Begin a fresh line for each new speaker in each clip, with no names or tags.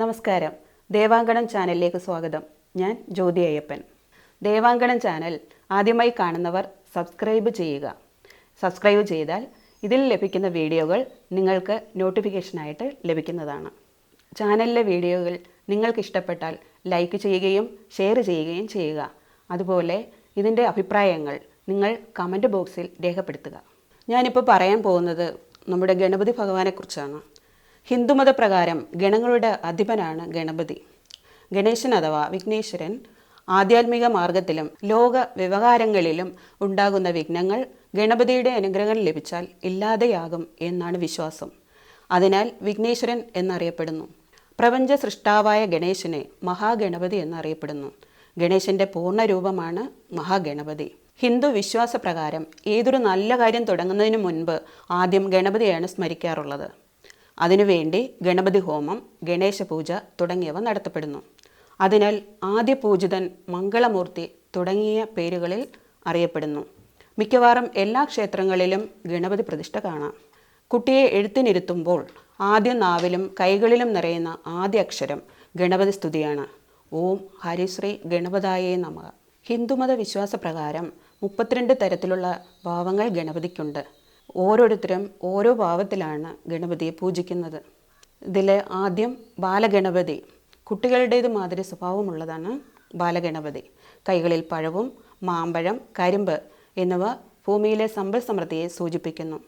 നമസ്കാരം. ദേവാങ്കണം ചാനലിലേക്ക് സ്വാഗതം. ഞാൻ ജ്യോതി അയ്യപ്പൻ. ദേവാങ്കണം ചാനൽ ആദ്യമായി കാണുന്നവർ സബ്സ്ക്രൈബ് ചെയ്യുക. സബ്സ്ക്രൈബ് ചെയ്താൽ ഇതിൽ ലഭിക്കുന്ന വീഡിയോകൾ നിങ്ങൾക്ക് നോട്ടിഫിക്കേഷനായിട്ട് ലഭിക്കുന്നതാണ്. ചാനലിലെ വീഡിയോകൾ നിങ്ങൾക്ക് ഇഷ്ടപ്പെട്ടാൽ ലൈക്ക് ചെയ്യുകയും ഷെയർ ചെയ്യുകയും ചെയ്യുക. അതുപോലെ ഇതിൻ്റെ അഭിപ്രായങ്ങൾ നിങ്ങൾ കമൻറ്റ് ബോക്സിൽ രേഖപ്പെടുത്തുക. ഞാനിപ്പോൾ പറയാൻ പോകുന്നത് നമ്മുടെ ഗണപതി ഭഗവാനെക്കുറിച്ചാണ്. ഹിന്ദുമതപ്രകാരം ഗണങ്ങളുടെ അധിപനാണ് ഗണപതി. ഗണേശൻ അഥവാ വിഘ്നേശ്വരൻ ആധ്യാത്മിക മാർഗത്തിലും ലോക വ്യവഹാരങ്ങളിലും ഉണ്ടാകുന്ന വിഘ്നങ്ങൾ ഗണപതിയുടെ അനുഗ്രഹം ലഭിച്ചാൽ ഇല്ലാതെയാകും എന്നാണ് വിശ്വാസം. അതിനാൽ വിഘ്നേശ്വരൻ എന്നറിയപ്പെടുന്നു. പ്രപഞ്ച സൃഷ്ടാവായ ഗണേശനെ മഹാഗണപതി എന്നറിയപ്പെടുന്നു. ഗണേശൻ്റെ പൂർണ്ണരൂപമാണ് മഹാഗണപതി. ഹിന്ദു വിശ്വാസപ്രകാരം ഏതൊരു നല്ല കാര്യം തുടങ്ങുന്നതിന് മുൻപ് ആദ്യം ഗണപതിയാണ് സ്മരിക്കാറുള്ളത്. അതിനുവേണ്ടി ഗണപതി ഹോമം, ഗണേശ പൂജ തുടങ്ങിയവ നടത്തപ്പെടുന്നു. അതിനാൽ ആദ്യ പൂജിതൻ, മംഗളമൂർത്തി തുടങ്ങിയ പേരുകളിൽ അറിയപ്പെടുന്നു. മിക്കവാറും എല്ലാ ക്ഷേത്രങ്ങളിലും ഗണപതി പ്രതിഷ്ഠ കാണാം. കുട്ടിയെ എഴുത്തിനിരുത്തുമ്പോൾ ആദ്യം നാവിലും കൈകളിലും നിറയുന്ന ആദ്യ അക്ഷരം ഗണപതി സ്തുതിയാണ്. ഓം ഹരിശ്രീ ഗണപതായേ നമഃ. ഹിന്ദുമത വിശ്വാസപ്രകാരം 32 തരത്തിലുള്ള ഭാവങ്ങൾ ഗണപതിക്കുണ്ട്. ഓരോരുത്തരും ഓരോ ഭാവത്തിലാണ് ഗണപതിയെ പൂജിക്കുന്നത്. ഇതിൽ ആദ്യം ബാലഗണപതി. കുട്ടികളുടേത് മാതിരി സ്വഭാവമുള്ളതാണ് ബാലഗണപതി. കൈകളിൽ പഴവും മാമ്പഴം, കരിമ്പ് എന്നിവ ഭൂമിയിലെ സമ്പൽ സമൃദ്ധിയെ സൂചിപ്പിക്കുന്നു.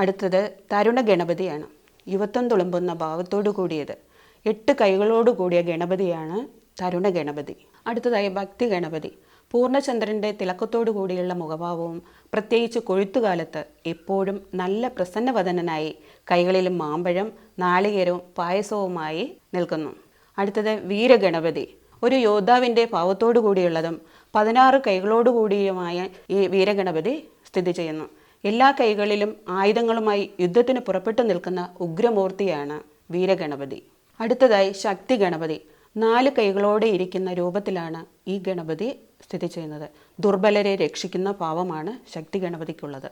അടുത്തത് തരുണ ഗണപതിയാണ്. യുവത്വം തുളുമ്പുന്ന ഭാവത്തോടു കൂടിയത്. 8 കൈകളോടു കൂടിയ ഗണപതിയാണ് തരുണ ഗണപതി. അടുത്തതായി ഭക്തി ഗണപതി. പൂർണ്ണചന്ദ്രൻ്റെ തിളക്കത്തോടു കൂടിയുള്ള മുഖഭാവവും പ്രത്യേകിച്ച് കൊഴുത്തുകാലത്ത് എപ്പോഴും നല്ല പ്രസന്നവദനായി കൈകളിലും മാമ്പഴം, നാളികേരവും പായസവുമായി നിൽക്കുന്നു. അടുത്തത് വീരഗണപതി. ഒരു യോദ്ധാവിൻ്റെ ഭാവത്തോടു കൂടിയുള്ളതും 16 കൈകളോടു കൂടിയുമായ ഈ വീരഗണപതി സ്ഥിതി ചെയ്യുന്നു. എല്ലാ കൈകളിലും ആയുധങ്ങളുമായി യുദ്ധത്തിന് പുറപ്പെട്ടു നിൽക്കുന്ന ഉഗ്രമൂർത്തിയാണ് വീരഗണപതി. അടുത്തതായി ശക്തി ഗണപതി. 4 കൈകളോടെ ഇരിക്കുന്ന രൂപത്തിലാണ് ഈ ഗണപതി സ്ഥിതി ചെയ്യുന്നത്. ദുർബലരെ രക്ഷിക്കുന്ന ഭാവമാണ് ശക്തി ഗണപതിക്കുള്ളത്.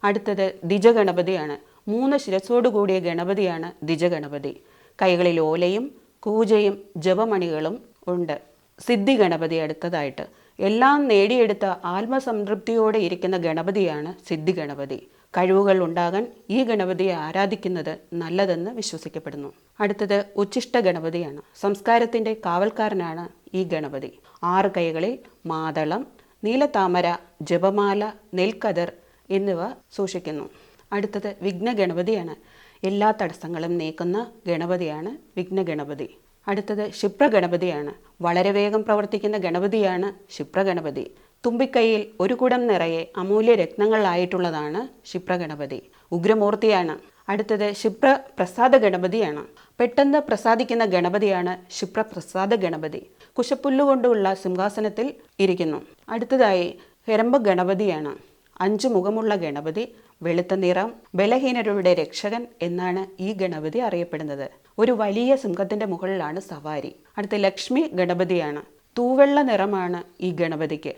അടുത്തത് ദ്വിജഗണപതിയാണ്. 3 ശിരസ്സോടു കൂടിയ ഗണപതിയാണ് ദ്വിജഗണപതി. കൈകളിൽ ഓലയും കൂജയും ജപമണികളും ഉണ്ട്. സിദ്ധി ഗണപതി അടുത്തതായിട്ട്. എല്ലാം നേടിയെടുത്ത ആത്മസംതൃപ്തിയോടെ ഇരിക്കുന്ന ഗണപതിയാണ് സിദ്ധി ഗണപതി. കഴിവുകൾ ഉണ്ടാകാൻ ഈ ഗണപതിയെ ആരാധിക്കുന്നത് നല്ലതെന്ന് വിശ്വസിക്കപ്പെടുന്നു. അടുത്തത് ഉച്ഛിഷ്ട ഗണപതിയാണ്. സംസ്കാരത്തിൻ്റെ കാവൽക്കാരനാണ് ഈ ഗണപതി. 6 കൈകളിൽ മാതളം, നീലത്താമര, ജപമാല, നെൽക്കതിർ എന്നിവ സൂക്ഷിക്കുന്നു. അടുത്തത് വിഘ്നഗണപതിയാണ്. എല്ലാ തടസ്സങ്ങളും നീക്കുന്ന ഗണപതിയാണ് വിഘ്നഗണപതി. അടുത്തത് ക്ഷിപ്രഗണപതിയാണ്. വളരെ വേഗം പ്രവർത്തിക്കുന്ന ഗണപതിയാണ് ക്ഷിപ്രഗണപതി. തുമ്പിക്കൈയിൽ ഒരു കുടം നിറയെ അമൂല്യ രത്നങ്ങളായിട്ടുള്ളതാണ് ക്ഷിപ്രഗണപതി. ഉഗ്രമൂർത്തിയാണ്. അടുത്തത് ക്ഷിപ്രപ്രസാദ ഗണപതിയാണ്. പെട്ടെന്ന് പ്രസാദിക്കുന്ന ഗണപതിയാണ് ക്ഷിപ്രപ്രസാദ ഗണപതി. കുശപ്പുല്ലുകൊണ്ടുള്ള സിംഹാസനത്തിൽ ഇരിക്കുന്നു. അടുത്തതായി ഹെരംബ ഗണപതിയാണ്. 5 മുഖമുള്ള ഗണപതി. വെളുത്ത നിറം, ബലഹീനരുടെ രക്ഷകൻ എന്നാണ് ഈ ഗണപതി അറിയപ്പെടുന്നത്. ഒരു വലിയ സിംഹത്തിൻ്റെ മുകളിലാണ് സവാരി. അടുത്ത ലക്ഷ്മി ഗണപതിയാണ്. തൂവെള്ള നിറമാണ് ഈ ഗണപതിക്ക്.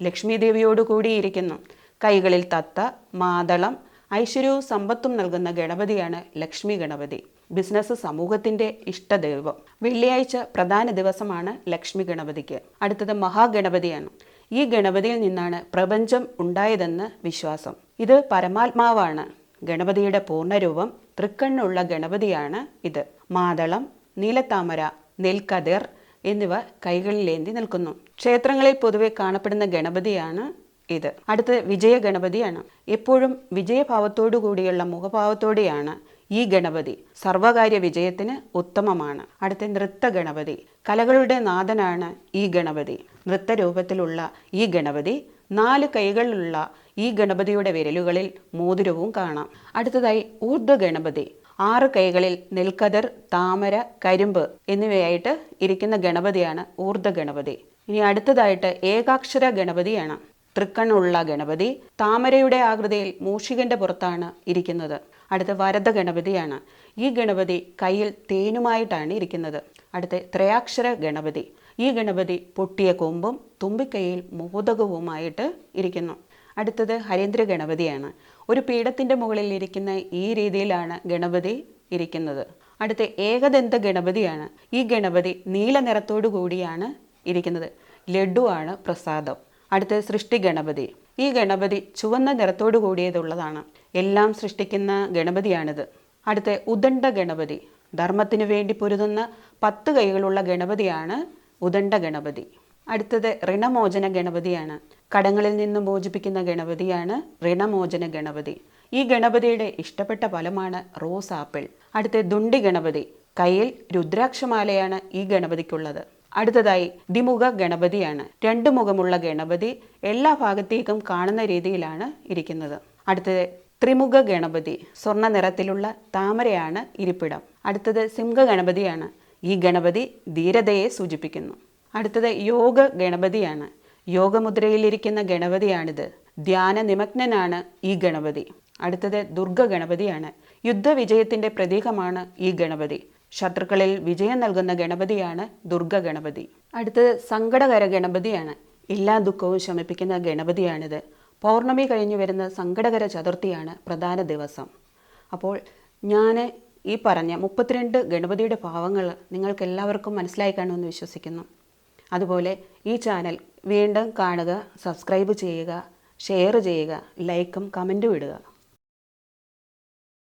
ലക്ഷ്മി ദേവിയോട് കൂടിയിരിക്കുന്നു. കൈകളിൽ തത്ത, മാതളം, ഐശ്വര്യവും സമ്പത്തും നൽകുന്ന ഗണപതിയാണ് ലക്ഷ്മി ഗണപതി. ബിസിനസ് സമൂഹത്തിൻ്റെ ഇഷ്ടദൈവം. വെള്ളിയാഴ്ച പ്രധാന ദിവസമാണ് ലക്ഷ്മി ഗണപതിക്ക്. അടുത്തത് മഹാഗണപതിയാണ്. ഈ ഗണപതിയിൽ നിന്നാണ് പ്രപഞ്ചം ഉണ്ടായതെന്ന് വിശ്വാസം. ഇത് പരമാത്മാവാണ്. ഗണപതിയുടെ പൂർണ്ണരൂപം തൃക്കണ്ണുള്ള ഗണപതിയാണ് ഇത്. മാതളം, നീലത്താമര, നെൽക്കതിർ എന്നിവ കൈകളിലേന്തി നിൽക്കുന്നു. ക്ഷേത്രങ്ങളിൽ പൊതുവെ കാണപ്പെടുന്ന ഗണപതിയാണ് ഇത്. അടുത്ത് വിജയ ഗണപതിയാണ്. എപ്പോഴും വിജയഭാവത്തോടു കൂടിയുള്ള മുഖഭാവത്തോടെയാണ് ഈ ഗണപതി. സർവകാര്യ വിജയത്തിന് ഉത്തമമാണ്. അടുത്ത നൃത്ത ഗണപതി. കലകളുടെ നാഥനാണ് ഈ ഗണപതി. നൃത്തരൂപത്തിലുള്ള ഈ ഗണപതി 4 കൈകളിലുള്ള ഈ ഗണപതിയുടെ വിരലുകളിൽ മോതിരവും കാണാം. അടുത്തതായി ഊർധ്വ ഗണപതി. 6 കൈകളിൽ നെൽക്കതിർ, താമര, കരിമ്പ് എന്നിവയായിട്ട് ഇരിക്കുന്ന ഗണപതിയാണ് ഊർധ്വ ഗണപതി. ഇനി അടുത്തതായിട്ട് ഏകാക്ഷര ഗണപതിയാണ്. തൃക്കണ്ണുള്ള ഗണപതി. താമരയുടെ ആകൃതിയിൽ മൂഷികന്റെ പുറത്താണ് ഇരിക്കുന്നത്. അടുത്ത വരദ ഗണപതിയാണ്. ഈ ഗണപതി കയ്യിൽ തേനുമായിട്ടാണ് ഇരിക്കുന്നത്. അടുത്ത ത്രയാക്ഷര ഗണപതി. ഈ ഗണപതി പൊട്ടിയ കൊമ്പും തുമ്പിക്കൈയിൽ മോദകവുമായിട്ട് ഇരിക്കുന്നു. അടുത്തത് ഹരീന്ദ്ര ഗണപതിയാണ്. ഒരു പീഠത്തിൻ്റെ മുകളിൽ ഇരിക്കുന്ന ഈ രീതിയിലാണ് ഗണപതി ഇരിക്കുന്നത്. അടുത്ത ഏകദന്ത ഗണപതിയാണ്. ഈ ഗണപതി നീല നിറത്തോടു കൂടിയാണ് ഇരിക്കുന്നത്. ലഡുവാണ് പ്രസാദം. അടുത്ത സൃഷ്ടി ഗണപതി. ഈ ഗണപതി ചുവന്ന നിറത്തോടു കൂടിയതുള്ളതാണ്. എല്ലാം സൃഷ്ടിക്കുന്ന ഗണപതിയാണിത്. അടുത്ത ഉദണ്ഡ ഗണപതി. ധർമ്മത്തിനു വേണ്ടി പൊരുതുന്ന 10 കൈകളുള്ള ഗണപതിയാണ് ഉദണ്ഡ ഗണപതി. അടുത്തത് ഋണമോചന ഗണപതിയാണ്. കടങ്ങളിൽ നിന്ന് മോചിപ്പിക്കുന്ന ഗണപതിയാണ് ഋണമോചന ഗണപതി. ഈ ഗണപതിയുടെ ഇഷ്ടപ്പെട്ട ഫലമാണ് റോസ് ആപ്പിൾ. അടുത്ത ദുണ്ഡി ഗണപതി. കയ്യിൽ രുദ്രാക്ഷമാലയാണ് ഈ ഗണപതിക്കുള്ളത്. അടുത്തതായി ദ്വിമുഖ ഗണപതിയാണ്. 2 മുഖമുള്ള ഗണപതി എല്ലാ ഭാഗത്തേക്കും കാണുന്ന രീതിയിലാണ് ഇരിക്കുന്നത്. അടുത്തത് ത്രിമുഖ ഗണപതി. സ്വർണ്ണ നിറത്തിലുള്ള താമരയാണ് ഇരിപ്പിടം. അടുത്തത് സിംഹ ഗണപതിയാണ്. ഈ ഗണപതി ധീരതയെ സൂചിപ്പിക്കുന്നു. അടുത്തത് യോഗ ഗണപതിയാണ്. യോഗമുദ്രയിലിരിക്കുന്ന ഗണപതിയാണിത്. ധ്യാന നിമഗ്നനാണ് ഈ ഗണപതി. അടുത്തത് ദുർഗ ഗണപതിയാണ്. യുദ്ധവിജയത്തിൻ്റെ പ്രതീകമാണ് ഈ ഗണപതി. ശത്രുക്കളിൽ വിജയം നൽകുന്ന ഗണപതിയാണ് ദുർഗ ഗണപതി. അടുത്തത് സങ്കടകര ഗണപതിയാണ്. എല്ലാ ദുഃഖവും ശമിപ്പിക്കുന്ന ഗണപതിയാണിത്. പൗർണമി കഴിഞ്ഞു വരുന്ന സങ്കടകര ചതുർത്ഥിയാണ് പ്രധാന ദിവസം. അപ്പോൾ ഞാൻ ഈ പറഞ്ഞ 32 ഗണപതിയുടെ ഭാവങ്ങൾ നിങ്ങൾക്ക് എല്ലാവർക്കും മനസ്സിലായി കാണുമെന്ന് വിശ്വസിക്കുന്നു. അതുപോലെ ഈ ചാനൽ വീണ്ടും കാണുക, സബ്സ്ക്രൈബ് ചെയ്യുക, ഷെയർ ചെയ്യുക, ലൈക്കും കമൻറ്റും ഇടുക.